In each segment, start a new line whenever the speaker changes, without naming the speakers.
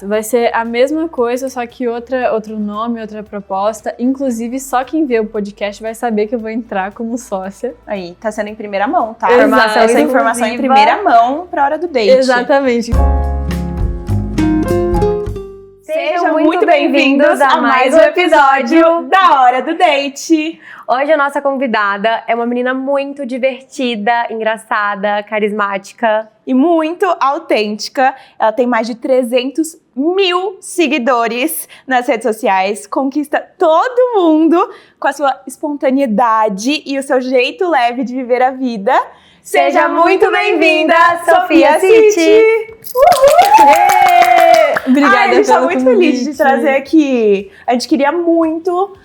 Vai ser a mesma coisa, só que outro nome, outra proposta. Inclusive, só quem vê o podcast vai saber que eu vou entrar como sócia.
Aí, tá sendo em primeira mão, tá?
Exato.
Essa informação em primeira mão pra hora do date.
Exatamente.
Sejam muito bem-vindos a mais um episódio da Hora do Date.
Hoje a nossa convidada é uma menina muito divertida, engraçada, carismática.
E muito autêntica. Ela tem mais de 300 mil seguidores nas redes sociais. Conquista todo mundo com a sua espontaneidade e o seu jeito leve de viver a vida. Seja muito bem-vinda, Sofia City!
Obrigada,
a gente tá muito
convite.
feliz de trazer aqui. A gente queria muito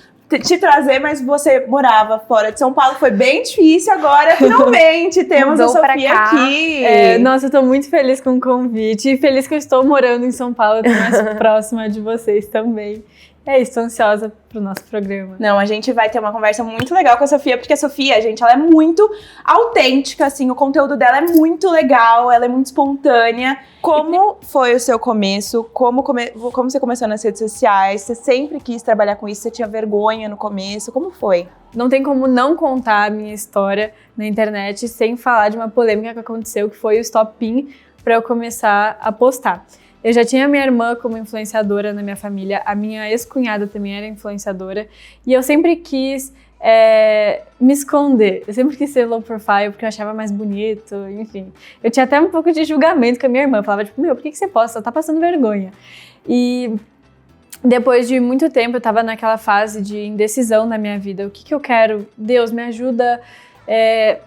te trazer, mas você morava fora de São Paulo, foi bem difícil. Agora, finalmente, temos a Sofia aqui.
Nossa, eu tô muito feliz com o convite e feliz que eu estou morando em São Paulo, eu tô mais próxima de vocês também. É isso, tô ansiosa pro nosso programa.
Não, a gente vai ter uma conversa muito legal com a Sofia, porque a Sofia, gente, ela é muito autêntica, assim, o conteúdo dela é muito legal, ela é muito espontânea. Como foi o seu começo? Como você começou nas redes sociais? Você sempre quis trabalhar com isso? Você tinha vergonha no começo? Como foi?
Não tem como não contar a minha história na internet sem falar de uma polêmica que aconteceu, que foi o Stop Pin, pra eu começar a postar. Eu já tinha minha irmã como influenciadora na minha família, a minha ex-cunhada também era influenciadora, e eu sempre quis me esconder, eu sempre quis ser low profile porque eu achava mais bonito, enfim. Eu tinha até um pouco de julgamento com a minha irmã, eu falava tipo, por que você posta? Você tá passando vergonha. E depois de muito tempo eu tava naquela fase de indecisão na minha vida, o que eu quero? Deus, me ajuda,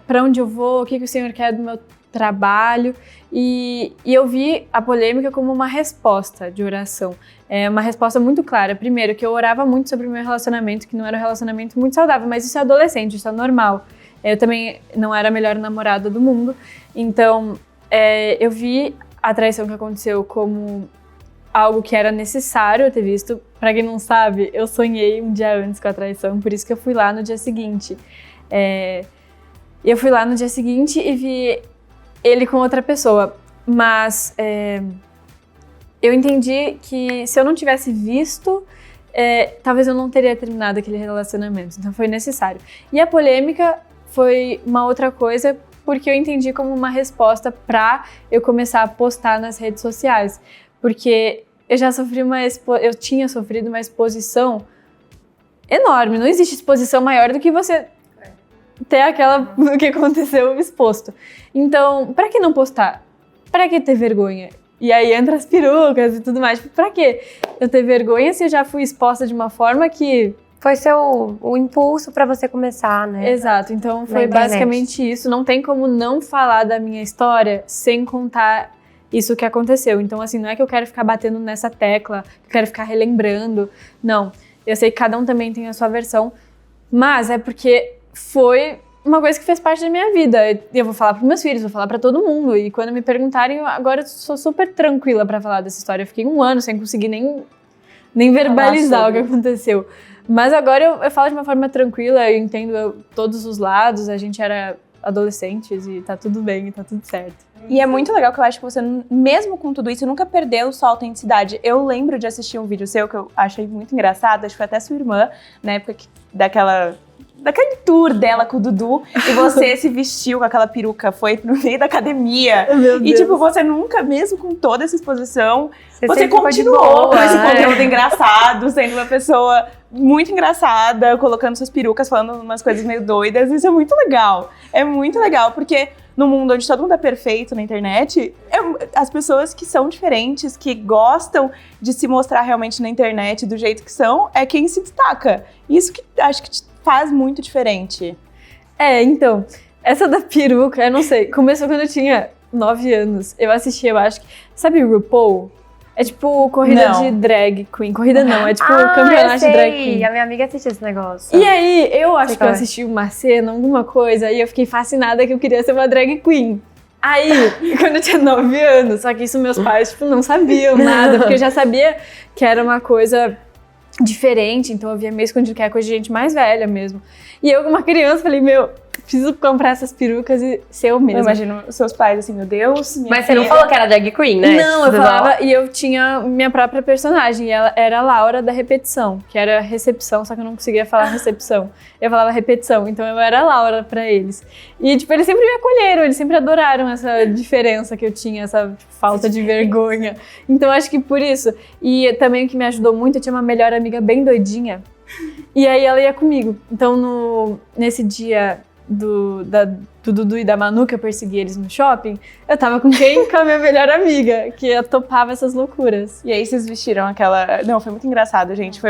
pra onde eu vou, o que o Senhor quer do meu trabalho, e eu vi a polêmica como uma resposta de oração, uma resposta muito clara. Primeiro, que eu orava muito sobre o meu relacionamento, que não era um relacionamento muito saudável, mas isso é adolescente, isso é normal. Eu também não era a melhor namorada do mundo, então eu vi a traição que aconteceu como algo que era necessário eu ter visto. Pra quem não sabe, eu sonhei um dia antes com a traição, por isso que eu fui lá no dia seguinte. Eu fui lá no dia seguinte e vi ele com outra pessoa, mas eu entendi que se eu não tivesse visto, talvez eu não teria terminado aquele relacionamento, então foi necessário. E a polêmica foi uma outra coisa, porque eu entendi como uma resposta pra eu começar a postar nas redes sociais, porque eu já sofri eu tinha sofrido uma exposição enorme, não existe exposição maior do que você ter aquela que aconteceu exposto. Então, pra que não postar? Pra que ter vergonha? E aí entra as perucas e tudo mais. Pra que eu ter vergonha se eu já fui exposta de uma forma que...
Foi o impulso pra você começar, né?
Exato, então foi basicamente isso. Não tem como não falar da minha história sem contar isso que aconteceu. Então, assim, não é que eu quero ficar batendo nessa tecla, que eu quero ficar relembrando. Não, eu sei que cada um também tem a sua versão, mas é porque foi uma coisa que fez parte da minha vida. Eu vou falar pros meus filhos, vou falar pra todo mundo. E quando me perguntarem, agora eu sou super tranquila pra falar dessa história. Eu fiquei 1 ano sem conseguir nem verbalizar o que aconteceu. Mas agora eu falo de uma forma tranquila, eu entendo todos os lados, a gente era adolescentes e tá tudo bem, e tá tudo certo.
E é muito legal que eu acho que você, mesmo com tudo isso, nunca perdeu sua autenticidade. Eu lembro de assistir um vídeo seu que eu achei muito engraçado, acho que foi até sua irmã, na época daquele tour dela com o Dudu, e você se vestiu com aquela peruca, foi no meio da academia.
Meu Deus.
E tipo, você nunca, mesmo com toda essa exposição, você
continuou
continuou com esse conteúdo engraçado, sendo uma pessoa muito engraçada, colocando suas perucas, falando umas coisas meio doidas. Isso é muito legal. É muito legal, porque no mundo onde todo mundo é perfeito na internet, as pessoas que são diferentes, que gostam de se mostrar realmente na internet do jeito que são, é quem se destaca. Isso que acho que faz muito diferente.
Então, essa da peruca, eu não sei, começou quando eu tinha 9 anos. Eu assisti, eu acho que... Sabe o RuPaul? É tipo corrida de drag queen. Corrida não, é tipo campeonato de drag queen.
A minha amiga assistiu esse negócio.
E aí, eu acho que eu assisti uma cena, alguma coisa, e eu fiquei fascinada que eu queria ser uma drag queen. Aí, quando eu tinha 9 anos, só que isso meus pais, tipo, não sabiam nada, porque eu já sabia que era uma coisa diferente, então eu via meio escondido que era coisa de gente mais velha mesmo. E eu, como uma criança, falei, preciso comprar essas perucas e ser eu mesma.
Eu imagino seus pais assim, meu Deus, minha
Mas você não
filha.
falou que era drag queen, né?
Não, eu falava, e eu tinha minha própria personagem, e ela era a Laura da repetição, que era recepção, só que eu não conseguia falar recepção. Eu falava repetição, então eu era a Laura pra eles. E, tipo, eles sempre me acolheram, eles sempre adoraram essa diferença que eu tinha, essa tipo, falta de vergonha. Então, acho que por isso. E também o que me ajudou muito, eu tinha uma melhor amiga bem doidinha, e aí ela ia comigo. Então, nesse dia do Dudu e da Manu, que eu persegui eles no shopping, eu tava com quem? Com a minha melhor amiga, que eu topava essas loucuras.
E aí vocês vestiram aquela... Não, foi muito engraçado, gente. Foi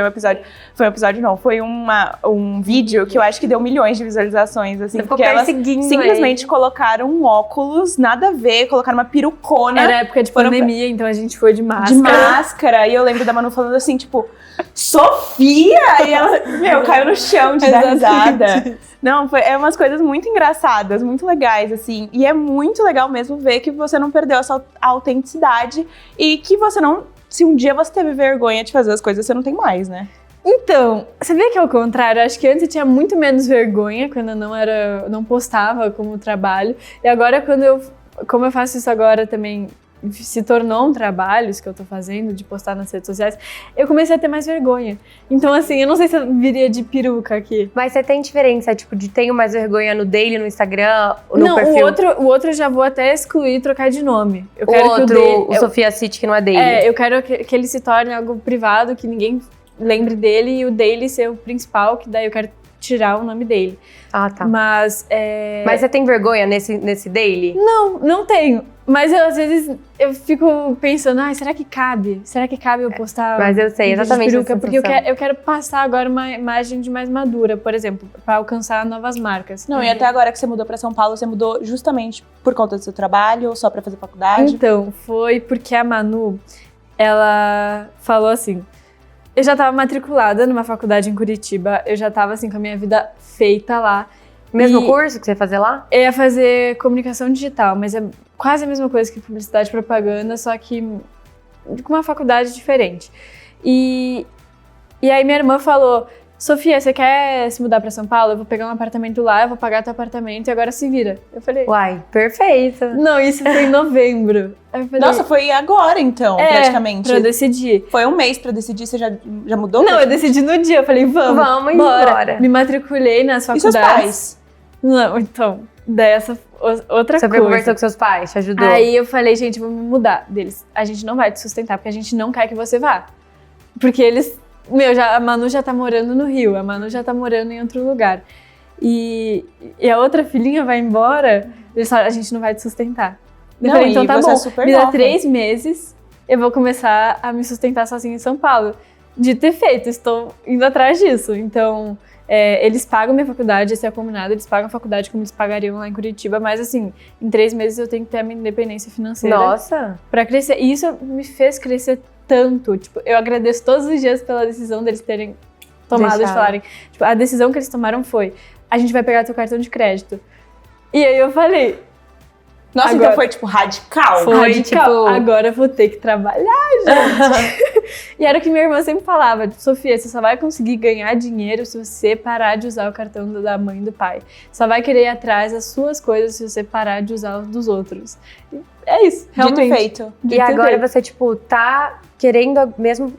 um vídeo que eu acho que deu milhões de visualizações, assim.
Você ficou
porque elas
perseguindo
simplesmente colocaram um óculos, nada a ver, colocaram uma perucona.
Era época de pandemia, então a gente foi de máscara.
De máscara. E eu lembro da Manu falando assim, tipo, Sofia! E ela, caiu no chão de dar risada. Não, é umas coisas muito engraçadas, muito legais, assim. E é muito legal mesmo ver que você não perdeu essa autenticidade e que você não... Se um dia você teve vergonha de fazer as coisas, você não tem mais, né?
Então, você vê que é o contrário. Acho que antes eu tinha muito menos vergonha quando eu não postava como trabalho. E agora, como eu faço isso agora também, se tornou um trabalho, isso que eu tô fazendo, de postar nas redes sociais, eu comecei a ter mais vergonha. Então, assim, eu não sei se eu viria de peruca aqui.
Mas você tem diferença, tipo, de tenho mais vergonha no daily, no Instagram, ou no perfil?
Não, o outro eu já vou até excluir e trocar de nome. Eu quero que o dele,
o Sofia City, que não é daily.
eu quero que ele se torne algo privado, que ninguém lembre dele, e o daily ser o principal, que daí eu quero tirar o nome dele.
Ah, tá.
Mas
você tem vergonha nesse daily?
Não tenho. Mas às vezes eu fico pensando, será que cabe? Será que cabe eu postar?
Mas eu sei exatamente
peruca?
essa
Porque eu quero passar agora uma imagem de mais madura, por exemplo, para alcançar novas marcas.
Não, e até agora que você mudou pra São Paulo, você mudou justamente por conta do seu trabalho ou só pra fazer faculdade?
Então, foi porque a Manu, ela falou assim, eu já tava matriculada numa faculdade em Curitiba, eu já tava assim com a minha vida feita lá.
Mesmo curso que você ia fazer lá?
Eu ia fazer comunicação digital, mas é quase a mesma coisa que publicidade e propaganda, só que com uma faculdade diferente. E aí minha irmã falou, Sofia, você quer se mudar pra São Paulo? Eu vou pegar um apartamento lá, eu vou pagar teu apartamento e agora se vira. Eu falei...
Uai, perfeito.
Não, isso foi em novembro. Aí eu falei,
nossa, foi agora então, praticamente.
Pra decidir.
Foi um mês pra decidir, você já mudou?
Não, eu decidi no dia, eu falei, vamos embora. Me matriculei nas faculdades.
E seus pais?
Não, então, daí essa outra
você
coisa. Você
conversou com seus pais, te ajudou?
Aí eu falei, gente, vamos me mudar deles. A gente não vai te sustentar, porque a gente não quer que você vá. Porque eles... a Manu já tá morando no Rio, a Manu já tá morando em outro lugar. E a outra filhinha vai embora, eles falaram, a gente não vai te sustentar. Eu falei, então tá bom, me dá 3 meses, eu vou começar a me sustentar sozinha em São Paulo. De ter feito, estou indo atrás disso. Então, eles pagam minha faculdade, esse é combinado, eles pagam a faculdade como eles pagariam lá em Curitiba, mas assim, em 3 meses eu tenho que ter a minha independência financeira.
Nossa!
Pra crescer. E isso me fez crescer tanto. Tipo, eu agradeço todos os dias pela decisão deles terem tomado, de falarem. Tipo, a decisão que eles tomaram foi, a gente vai pegar teu cartão de crédito. E aí eu falei...
Nossa, agora, então foi tipo radical?
Foi radical. Tipo... Agora eu vou ter que trabalhar, gente. E era o que minha irmã sempre falava, tipo, Sofia, você só vai conseguir ganhar dinheiro se você parar de usar o cartão da mãe e do pai. Só vai querer ir atrás das suas coisas se você parar de usar os dos outros. É isso, realmente.
Dito feito.
E agora você, tipo, tá querendo mesmo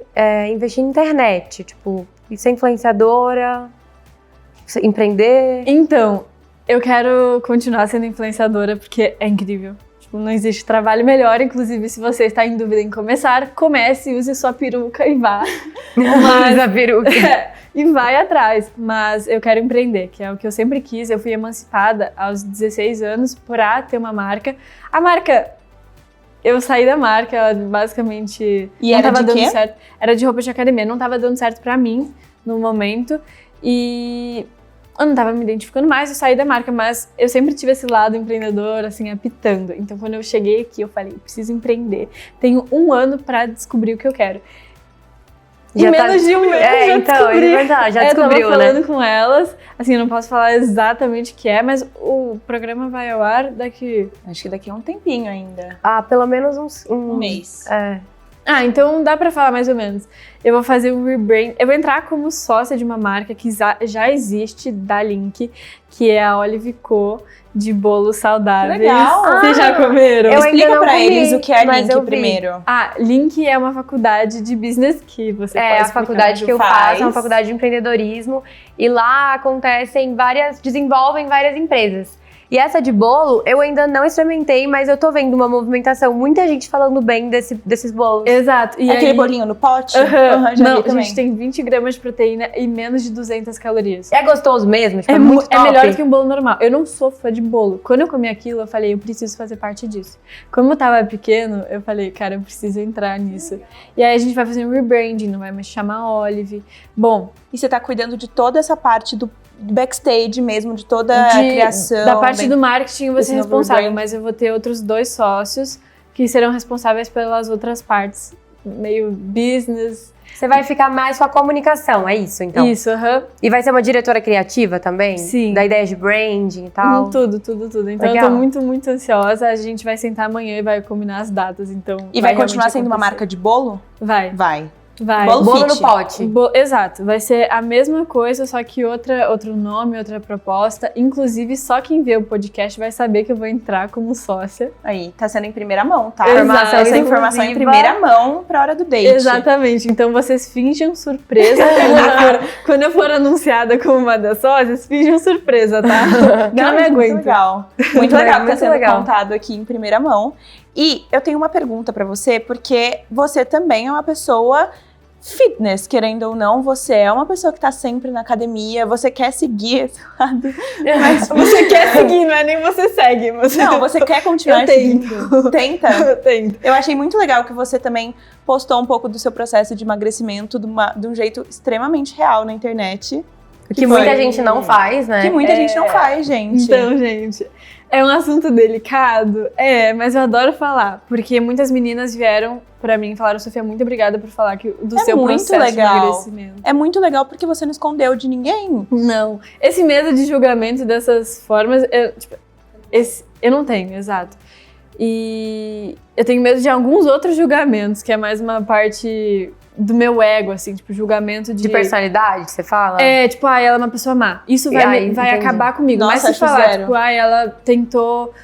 investir em internet, tipo, ser influenciadora, empreender?
Então, eu quero continuar sendo influenciadora porque é incrível. Tipo, não existe trabalho melhor. Inclusive, se você está em dúvida em começar, comece, use sua peruca e vá.
Mas a peruca.
E vai atrás. Mas eu quero empreender, que é o que eu sempre quis. Eu fui emancipada aos 16 anos pra ter uma marca. A marca... Eu saí da marca, ela basicamente
e
não
era
tava
de
dando
quê?
certo. Era de roupa de academia, não tava dando certo pra mim no momento. E eu não tava me identificando mais, eu saí da marca, mas eu sempre tive esse lado empreendedor, assim, apitando. Então, quando eu cheguei aqui, eu falei, preciso empreender. Tenho 1 ano pra descobrir o que eu quero. E menos de 1 mês já descobri.
É verdade, já descobriu,
eu tava falando com elas, assim, eu não posso falar exatamente o que é, mas o programa vai ao ar daqui...
Acho que daqui a um tempinho ainda.
Ah, pelo menos
um mês.
Ah, então dá pra falar mais ou menos. Eu vou fazer um rebrand. Eu vou entrar como sócia de uma marca que já existe da Link, que é a Olive Co. De bolos saudáveis.
Legal!
Vocês já comeram?
Explica pra
comi,
eles o que é
mas
Link
eu vi.
primeiro.
Ah, Link é uma faculdade de business que você pode
É, a
explicar.
faculdade que eu faço é uma faculdade de empreendedorismo e lá desenvolvem várias empresas. E essa de bolo, eu ainda não experimentei, mas eu tô vendo uma movimentação, muita gente falando bem desses bolos.
Exato. E
Aquele
aí...
bolinho no pote?
Aham.
Já
Não,
vi
a
também.
gente tem 20 gramas de proteína e menos de 200 calorias.
É gostoso mesmo? Tipo,
É,
muito
é
top.
melhor do que um bolo normal. Eu não sou fã de bolo. Quando eu comi aquilo, eu falei, eu preciso fazer parte disso. Como eu tava pequeno, eu falei, cara, eu preciso entrar nisso. E aí a gente vai fazer um rebranding, não vai mais chamar Olive. Bom,
E você tá cuidando de toda essa parte do backstage mesmo, de toda a criação.
da parte do marketing eu vou
esse
ser
novo
responsável,
rebranding.
mas eu vou ter outros 2 sócios que serão responsáveis pelas outras partes. Meio business.
Você vai ficar mais com a comunicação, é isso, então?
Isso, aham.
E vai ser uma diretora criativa também?
Sim.
Da ideia de branding e tal?
Tudo. Então
Legal.
eu tô muito, muito ansiosa. A gente vai sentar amanhã e vai combinar as datas, então...
E vai continuar
realmente
sendo uma
acontecer.
marca de bolo?
Vai.
Bolo
Bolo
fit.
no pote.
Exato, vai ser a mesma coisa, só que outro nome, outra proposta. Inclusive, só quem vê o podcast vai saber que eu vou entrar como sócia.
Aí, tá sendo em primeira mão, tá?
Exato.
Essa informação em
Exclusiva.
primeira mão pra hora do date.
Exatamente, então vocês fingem surpresa quando eu for anunciada como uma das sócias, fingem surpresa, tá? Não me
Muito
aguento.
legal. Muito legal que tá
Muito
sendo
legal.
contado aqui em primeira mão. E eu tenho uma pergunta pra você, porque você também é uma pessoa fitness, querendo ou não, você é uma pessoa que tá sempre na academia, você quer seguir esse lado.
Mas você quer seguir, não é nem você segue.
Não, você quer continuar
Eu tento.
seguindo. Tenta.
Eu tento.
Eu achei muito legal que você também postou um pouco do seu processo de emagrecimento de um jeito extremamente real na internet.
Que muita gente não faz, né?
Que muita gente não faz, gente.
Então, gente, é um assunto delicado, mas eu adoro falar, porque muitas meninas vieram pra mim e falaram, Sofia, muito obrigada por falar do
É
seu
muito
processo
legal.
de emagrecimento.
É muito legal porque você não escondeu de ninguém.
Não, esse medo de julgamento dessas formas, eu não tenho, exato. E eu tenho medo de alguns outros julgamentos, que é mais uma parte do meu ego, assim, tipo, julgamento
De personalidade, você fala?
tipo, ela é uma pessoa má. Isso vai
entendi.
acabar comigo.
Nossa,
Mas se
acho
falar,
zero.
tipo, ela tentou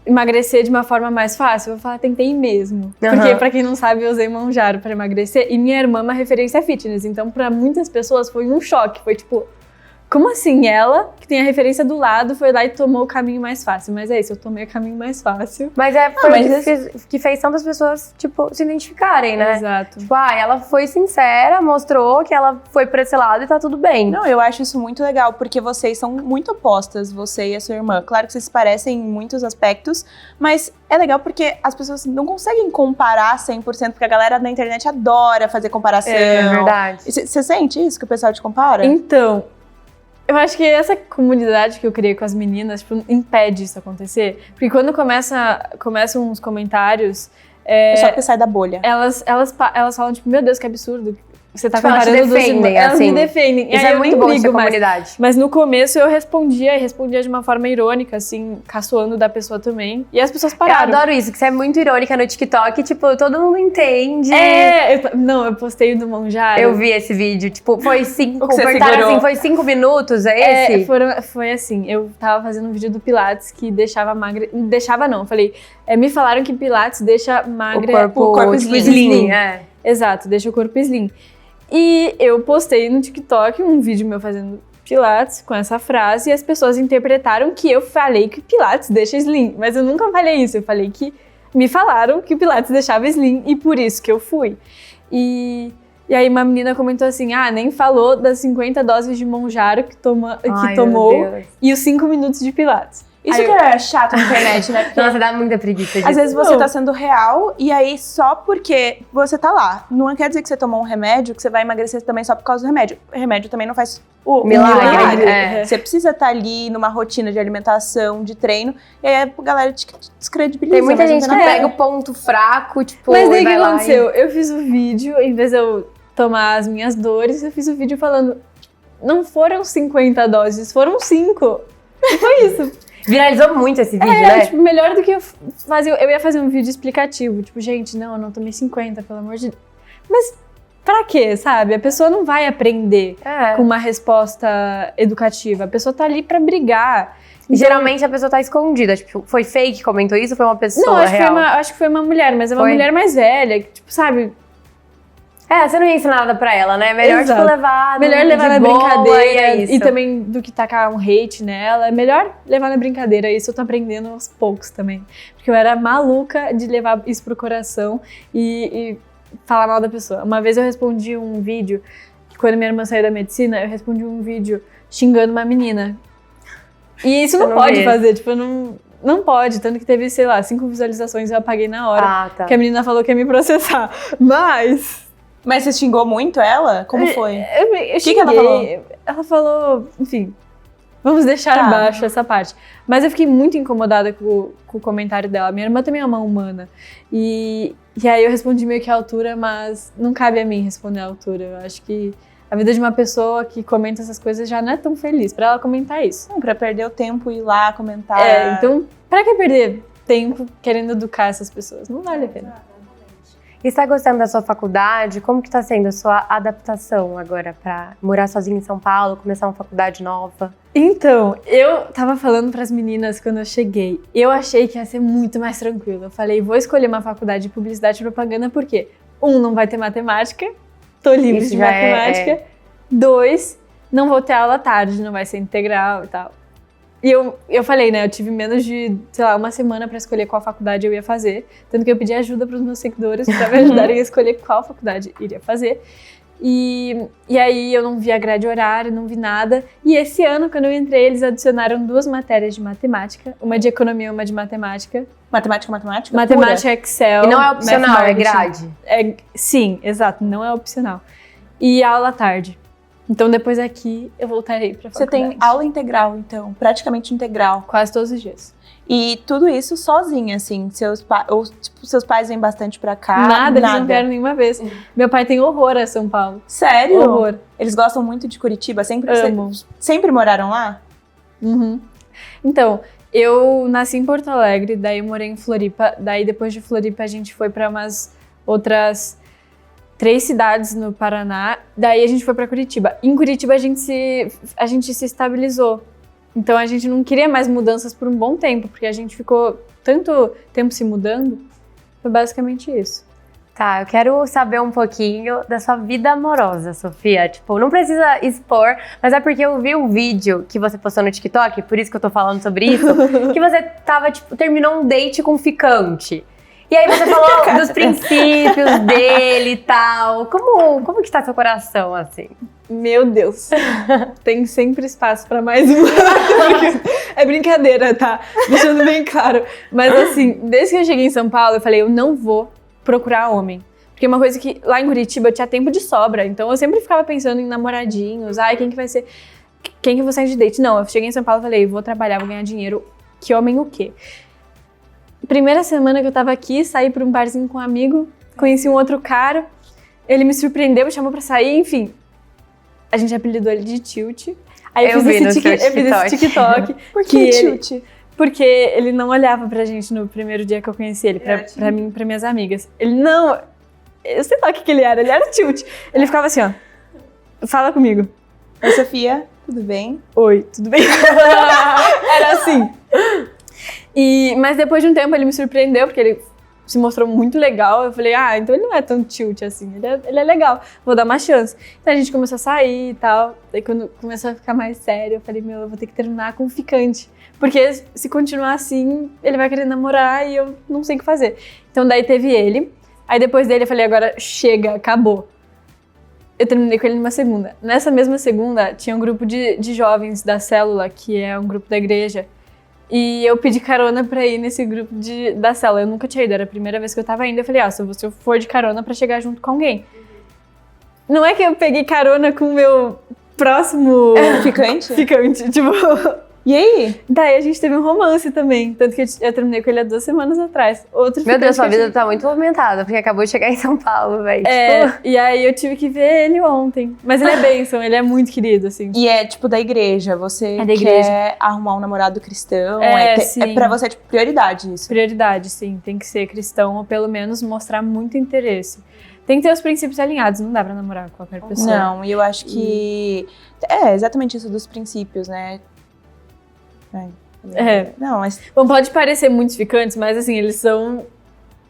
emagrecer de uma forma mais fácil, eu vou falar, tentei mesmo.
Aham.
Porque, pra quem não sabe, eu usei Monjaro pra emagrecer e minha irmã é uma referência fitness. Então, pra muitas pessoas, foi um choque. Foi tipo, como assim ela, que tem a referência do lado, foi lá e tomou o caminho mais fácil? Mas é isso, eu tomei o caminho mais fácil.
Mas foi
mas
o que fez tantas pessoas, tipo, se identificarem, né?
Exato.
Tipo, ela foi sincera, mostrou que ela foi pra esse lado e tá tudo bem.
Não, eu acho isso muito legal, porque vocês são muito opostas, você e a sua irmã. Claro que vocês se parecem em muitos aspectos, mas é legal porque as pessoas não conseguem comparar 100%, porque a galera na internet adora fazer comparação.
É verdade.
Você sente isso, que o pessoal te compara?
Então, eu acho que essa comunidade que eu criei com as meninas, tipo, impede isso acontecer. Porque quando começam uns comentários,
É só porque sai da bolha.
elas falam, tipo, meu Deus, que absurdo. Você tá
Tipo, elas te
comparando
defendem,
elas
assim.
me defendem. E
Isso
aí
é
eu
muito
nem
bom de
ligo
ser
mais.
comunidade.
Mas no começo eu respondia de uma forma irônica, assim, caçoando da pessoa também. E as pessoas pararam.
Eu adoro isso, que você é muito irônica no TikTok, tipo, todo mundo entende.
Eu postei do Monjaro.
Eu vi esse vídeo, tipo, foi 5,
O que você
apertaram
segurou.
assim, foi 5 minutos, é esse?
Foi assim, eu tava fazendo um vídeo do Pilates que deixava magra... Deixava não, eu falei, me falaram que Pilates deixa magra...
O corpo
tipo,
slim, é.
Exato, deixa o corpo slim. E eu postei no TikTok um vídeo meu fazendo Pilates com essa frase e as pessoas interpretaram que eu falei que Pilates deixa slim. Mas eu nunca falei isso, eu falei que me falaram que o Pilates deixava slim e por isso que eu fui. E aí uma menina comentou assim, nem falou das 50 doses de Monjaro que
Ai,
tomou
meu Deus.
e os 5 minutos de Pilates.
Isso
Aí
que é chato na internet, né? Porque
Nossa, dá muita preguiça disso.
às vezes você
Não.
tá sendo real e aí só porque você tá lá. Não quer dizer que você tomou um remédio, que você vai emagrecer também só por causa do remédio. O remédio também não faz o
Milagre,
é.
Você precisa estar ali numa rotina de alimentação, de treino, e aí a galera te descredibiliza.
Tem muita
mas não
gente
tem
que
nada a
pega
ver.
o ponto fraco, tipo,
Mas daí
e
o que
vai lá
aconteceu? Eu fiz o vídeo, em vez de eu tomar as minhas dores, eu fiz o vídeo falando, não foram 50 doses, foram 5. E foi isso.
Viralizou muito esse vídeo,
É,
né?
tipo, melhor do que eu fazer. Eu ia fazer um vídeo explicativo. Tipo, gente, não, eu não tomei 50, pelo amor de Deus. Mas pra quê, sabe? A pessoa não vai aprender com uma resposta educativa. A pessoa tá ali pra brigar.
E geralmente a pessoa tá escondida. Tipo, foi fake que comentou isso ou foi uma pessoa
Não,
real?
acho que foi uma mulher, mas é uma mulher mais velha. Que, tipo, sabe?
Você não ia ensinar nada pra ela, né? Melhor,
Exato.
tipo, levar
Melhor levar na
de boa,
brincadeira.
e é isso.
E também do que tacar um hate nela. É melhor levar na brincadeira. Isso eu tô aprendendo aos poucos também. Porque eu era maluca de levar isso pro coração e falar mal da pessoa. Uma vez eu respondi um vídeo, quando minha irmã saiu da medicina, eu respondi um vídeo xingando uma menina. E isso não pode fazer, tipo, não pode. Tanto que teve, sei lá, 5 visualizações e eu apaguei na hora.
Tá.
Que a menina falou que ia me processar.
Mas você xingou muito ela? Como foi?
Eu
que ela falou?
Ela falou, enfim, vamos deixar abaixo essa parte. Mas eu fiquei muito incomodada com o comentário dela. Minha irmã também é uma humana. E aí eu respondi meio que à altura, mas não cabe a mim responder à altura. Eu acho que a vida de uma pessoa que comenta essas coisas já não é tão feliz pra ela comentar isso.
Não, pra perder o tempo, ir lá comentar.
Então, pra que perder tempo querendo educar essas pessoas? Não vale a pena.
E você tá gostando da sua faculdade? Como que tá sendo a sua adaptação agora pra morar sozinha em São Paulo, começar uma faculdade nova?
Então, eu tava falando pras meninas quando eu cheguei, eu achei que ia ser muito mais tranquilo. Eu falei, vou escolher uma faculdade de publicidade e propaganda porque, não vai ter matemática, tô livre de matemática. 2, não vou ter aula à tarde, não vai ser integral e tal. E eu falei, né, eu tive menos de, sei lá, uma semana pra escolher qual faculdade eu ia fazer. Tanto que eu pedi ajuda pros meus seguidores pra me ajudarem a escolher qual faculdade iria fazer. E aí eu não vi a grade horária, não vi nada. E esse ano, quando eu entrei, eles adicionaram 2 matérias de matemática. Uma de economia e uma de matemática.
Matemática?
Matemática, Excel.
E não é opcional, é grade?
Sim, exato, não é opcional. E aula à tarde. Então depois aqui eu voltarei pra faculdade.
Você tem aula integral, então, praticamente integral.
Quase todos os dias.
E tudo isso sozinha, assim, seus pais vêm bastante pra cá?
Nada, eles não vieram nenhuma vez. Meu pai tem horror a São Paulo.
Sério?
Horror.
Eles gostam muito de Curitiba?
Amam.
Sempre moraram lá?
Uhum. Então, eu nasci em Porto Alegre, daí eu morei em Floripa, daí depois de Floripa a gente foi pra umas outras 3 cidades no Paraná, daí a gente foi pra Curitiba. Em Curitiba a gente se estabilizou. Então a gente não queria mais mudanças por um bom tempo, porque a gente ficou tanto tempo se mudando. Foi basicamente isso.
Tá, eu quero saber um pouquinho da sua vida amorosa, Sofia. Tipo, não precisa expor, mas é porque eu vi um vídeo que você postou no TikTok, por isso que eu tô falando sobre isso, que você tava, tipo, terminou um date com um ficante. E aí você falou dos princípios dele e tal. Como que tá seu coração, assim?
Meu Deus, tem sempre espaço pra mais uma. É brincadeira, tá? Deixando bem claro. Mas assim, desde que eu cheguei em São Paulo, eu falei, eu não vou procurar homem. Porque uma coisa que lá em Curitiba eu tinha tempo de sobra. Então eu sempre ficava pensando em namoradinhos. Ai, quem que vai ser? Quem que eu vou sair de date? Não, eu cheguei em São Paulo e falei, vou trabalhar, vou ganhar dinheiro. Que homem o quê? Primeira semana que eu tava aqui, saí pra um barzinho com um amigo, conheci um outro cara, ele me surpreendeu, me chamou pra sair, enfim. A gente apelidou ele de Tilt. Aí eu fiz esse TikTok.
Por que Tilt?
Porque ele não olhava pra gente no primeiro dia que eu conheci ele, pra mim, pra minhas amigas. Ele não... Eu sei lá o que ele era Tilt. Ele ficava assim, ó, fala comigo.
Oi, Sofia, tudo bem?
Oi, tudo bem? Era assim. Mas depois de um tempo ele me surpreendeu, porque ele se mostrou muito legal. Eu falei, então ele não é tão tilt assim, ele é legal, vou dar uma chance. Então a gente começou a sair e tal. Daí quando começou a ficar mais sério, eu falei, eu vou ter que terminar com um ficante. Porque se continuar assim, ele vai querer namorar e eu não sei o que fazer. Então daí teve ele. Aí depois dele eu falei, agora chega, acabou. Eu terminei com ele numa segunda. Nessa mesma segunda, tinha um grupo de jovens da Célula, que é um grupo da igreja. E eu pedi carona pra ir nesse grupo da Célula. Eu nunca tinha ido, era a primeira vez que eu tava indo. Eu falei, se eu for de carona pra chegar junto com alguém. Não é que eu peguei carona com o meu próximo...
Ficante?
Ficante, tipo...
E aí?
Daí a gente teve um romance também. Tanto que eu terminei com ele há 2 semanas atrás. Outro
Meu Deus,
ficante
sua
que eu
vida tá muito movimentada, porque acabou de chegar em São Paulo, velho.
E aí eu tive que ver ele ontem. Mas ele é bênção, ele é muito querido, assim.
E é tipo da igreja, você
É da
quer
igreja.
arrumar um namorado cristão,
sim.
pra você é tipo prioridade isso.
Prioridade, sim. Tem que ser cristão ou pelo menos mostrar muito interesse. Tem que ter os princípios alinhados, não dá pra namorar com qualquer pessoa.
Não, e eu acho que é exatamente isso dos princípios, né? Não, mas
Bom, pode parecer muitos ficantes, mas assim, eles são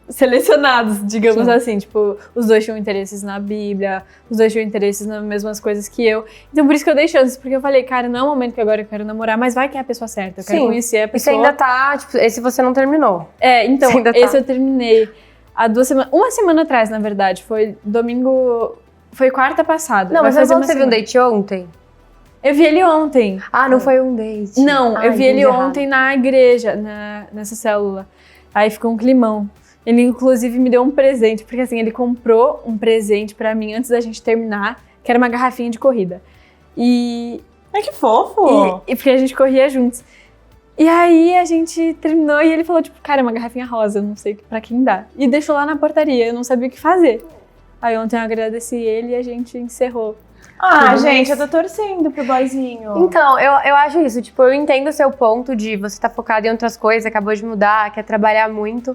selecionados, digamos
Sim.
assim. Tipo, os dois tinham interesses na Bíblia, os dois tinham interesses nas mesmas coisas que eu. Então por isso que eu dei chances, porque eu falei, cara, não é o momento que agora eu quero namorar, mas vai que é a pessoa certa. Eu quero
Sim.
conhecer a
E você
pessoa.
ainda tá, tipo, esse você não terminou.
Então,
Você ainda tá.
esse eu terminei há 2 semanas. Uma semana atrás, na verdade. Foi domingo. Foi quarta passada.
Não,
Vai
mas você
fazer
falou que
uma
você viu um
semana.
date ontem?
Eu vi ele ontem.
Ah, não foi um date.
Não,
Ah,
eu vi ele
entendi errado.
ontem na igreja, nessa célula. Aí ficou um climão. Ele, inclusive, me deu um presente, porque assim, ele comprou um presente pra mim antes da gente terminar, que era uma garrafinha de corrida. E
que fofo.
porque a gente corria juntos. E aí a gente terminou e ele falou, tipo, cara, é uma garrafinha rosa, eu não sei pra quem dá. E deixou lá na portaria, eu não sabia o que fazer. Aí ontem eu agradeci ele e a gente encerrou.
Ah,
Tudo
gente,
mais.
eu tô torcendo pro boyzinho.
Então, eu acho isso, tipo, eu entendo o seu ponto de você tá focado em outras coisas, acabou de mudar, quer trabalhar muito,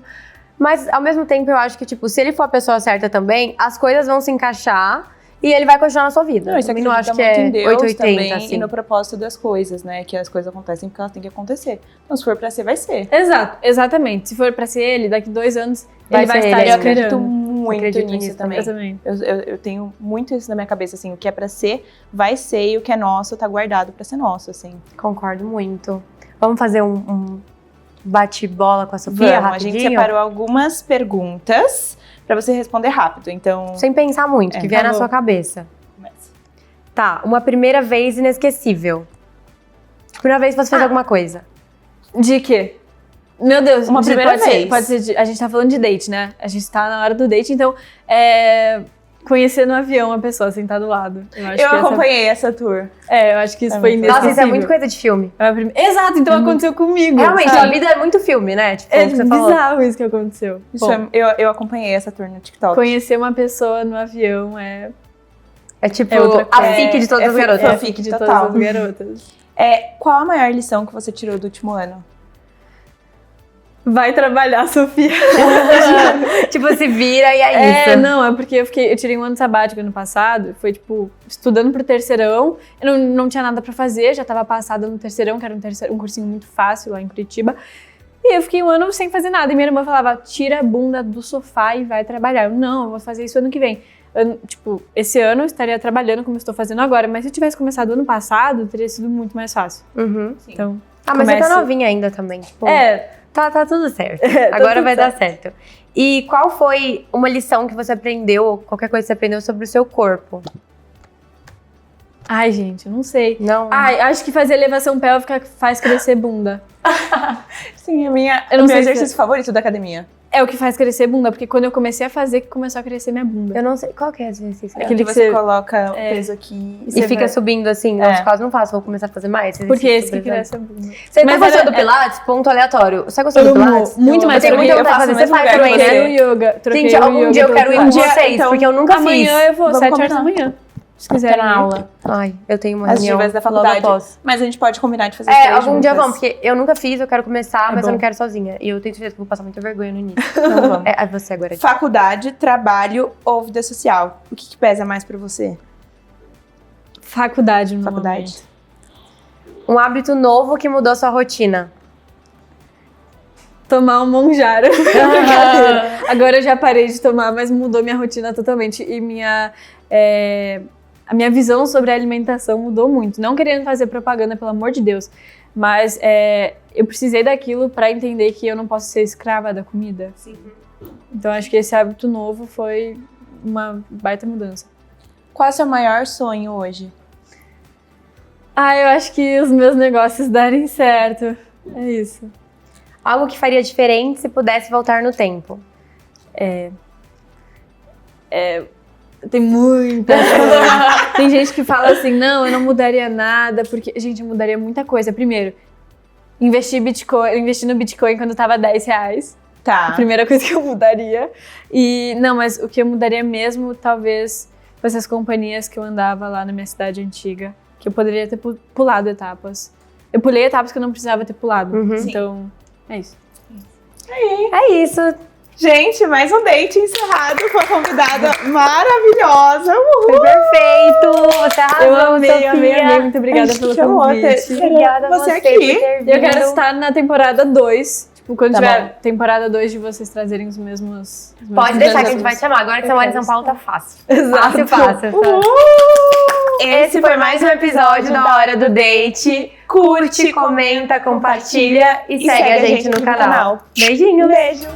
mas ao mesmo tempo eu acho que, tipo, se ele for a pessoa certa também, as coisas vão se encaixar e ele vai continuar na sua vida.
Não, isso
Também não acho que
acredita
é
muito em Deus
880,
também,
assim.
e no propósito das coisas, né? Que as coisas acontecem porque elas têm que acontecer. Então, se for pra ser, vai ser.
Exato, exatamente. Se for pra ser ele, daqui 2 anos,
Vai
ele vai
ser
estar
ele,
Eu
né?
acredito
esperando.
muito
Acredito
nisso
nisso
também.
Eu também.
Eu tenho muito isso na minha cabeça, assim, o que é pra ser, vai ser, e o que é nosso tá guardado pra ser nosso, assim.
Concordo muito. Vamos fazer um bate-bola com a Sofia,
Vamos, a
rapidinho?
gente separou algumas perguntas pra você responder rápido, então...
Sem pensar muito, que vier
tá
na
bom.
sua cabeça.
Começa.
Tá, uma primeira vez inesquecível. Primeira vez que você fez alguma coisa.
De quê? Meu Deus,
Uma primeira
pode ser-
vez.
pode ser a gente tá falando de date, né? A gente tá na hora do date, então conhecer no avião a pessoa sentar do lado. Eu acho
Eu
que
acompanhei essa tour.
eu acho que isso
É
foi
muito
inesquecível.
Nossa, isso é muito coisa de filme.
Exato, então aconteceu comigo.
Realmente,
sabe?
a vida é muito filme, né? Tipo,
É
o que você falou.
bizarro isso que aconteceu.
Isso
Bom,
eu acompanhei essa tour no TikTok.
conhecer uma pessoa no avião é
É tipo
É outra
a
coisa.
fic de todas
É
as garotas.
fanfic
de
total.
todas as garotas.
Qual a maior lição que você tirou do último ano?
Vai trabalhar, Sofia.
Tipo, se vira e é isso.
Não, é porque eu tirei um ano sabático ano passado, foi tipo, estudando pro terceirão, eu não tinha nada pra fazer, já tava passada no terceirão, que era um cursinho muito fácil lá em Curitiba, e eu fiquei um ano sem fazer nada, e minha irmã falava, tira a bunda do sofá e vai trabalhar. Eu vou fazer isso ano que vem. Esse ano eu estaria trabalhando como eu estou fazendo agora, mas se eu tivesse começado ano passado, teria sido muito mais fácil.
Uhum.
Então,
Mas você tá
comece-
novinha ainda também. Tipo,
é,
tá tudo certo.
Tá
Agora
tudo
vai dar
certo.
certo. E qual foi uma lição que você aprendeu, ou qualquer coisa que você aprendeu sobre o seu corpo?
ai gente, eu não sei.
Não?
Ai, acho que fazer elevação pélvica faz crescer bunda.
Sim,
Eu
o
não
meu
sei se-
exercício favorito da academia.
É o que faz crescer bunda, porque quando eu comecei a fazer, que começou a crescer minha bunda.
Eu não sei. Qual que é esse exercício?
Aquele
que
que
você
você-
coloca o peso aqui
E
você
fica
vai-
subindo assim.
É.
Nos casos não faço, vou começar a fazer mais.
Porque esse que
exercício,
cresce a bunda.
Você
Mas
gostou
era-
do Pilates? Ponto aleatório. Você gostou do
Amo,
Pilates?
muito mais
Eu tenho
que
muita
eu
vontade de
faço
fazer. Você
no
faz
mesmo
também,
lugar que
né?
você.
No yoga. Troquei
Gente,
o
algum
yoga
dia eu
pelo
quero ir com
Pilates.
vocês,
então,
porque eu nunca
Amanhã
fiz.
eu vou,
Vamos
7 horas da
combinar.
manhã. Se
Tá
quiserem
na
ir.
aula. Ai, eu tenho uma
As
reunião
divas da
logo
faculdade.
após.
Mas a gente pode combinar de fazer
Algum dia vamos, porque eu nunca fiz, eu quero começar, mas
bom.
eu não quero sozinha. E eu tenho certeza que eu vou passar muita vergonha no início.
Então vamos.
É você agora.
Faculdade, trabalho ou vida social? O que pesa mais pra você?
Faculdade, no
Faculdade.
momento.
Um hábito novo que mudou sua rotina.
Tomar um monjaro. Brincadeira. Agora eu já parei de tomar, mas mudou minha rotina totalmente. E a minha visão sobre a alimentação mudou muito. Não querendo fazer propaganda, pelo amor de Deus. Mas eu precisei daquilo pra entender que eu não posso ser escrava da comida.
Sim.
Então acho que esse hábito novo foi uma baita mudança.
Qual é o seu maior sonho hoje?
Eu acho que os meus negócios darem certo. É isso.
Algo que faria diferente se pudesse voltar no tempo.
Tem muita coisa. Tem gente que fala assim, não, eu não mudaria nada, porque, gente, eu mudaria muita coisa. Primeiro, Investir no Bitcoin quando tava R$10.
Tá.
A primeira coisa que eu mudaria. Mas o que eu mudaria mesmo, talvez, fossem as companhias que eu andava lá na minha cidade antiga. Que eu poderia ter pulado etapas. Eu pulei etapas que eu não precisava ter pulado. Então, é isso.
É isso.
Gente, mais um date encerrado com a convidada maravilhosa.
Foi perfeito. Você arrasou,
Eu amei,
Sofia.
amei. Muito obrigada pelo convite.
Obrigada a
Você
você
aqui.
por ter vindo.
Eu quero estar na temporada 2. Tipo, quando
Tá
tiver
bom.
temporada 2 de vocês trazerem os mesmos...
Pode deixar que a gente vai te chamar. Agora que você mora em São Paulo, tá fácil.
Exato.
Fácil. Esse foi mais um episódio da Hora do Date. Curte, comenta, compartilha e segue a gente no canal. Beijinho.
Beijo.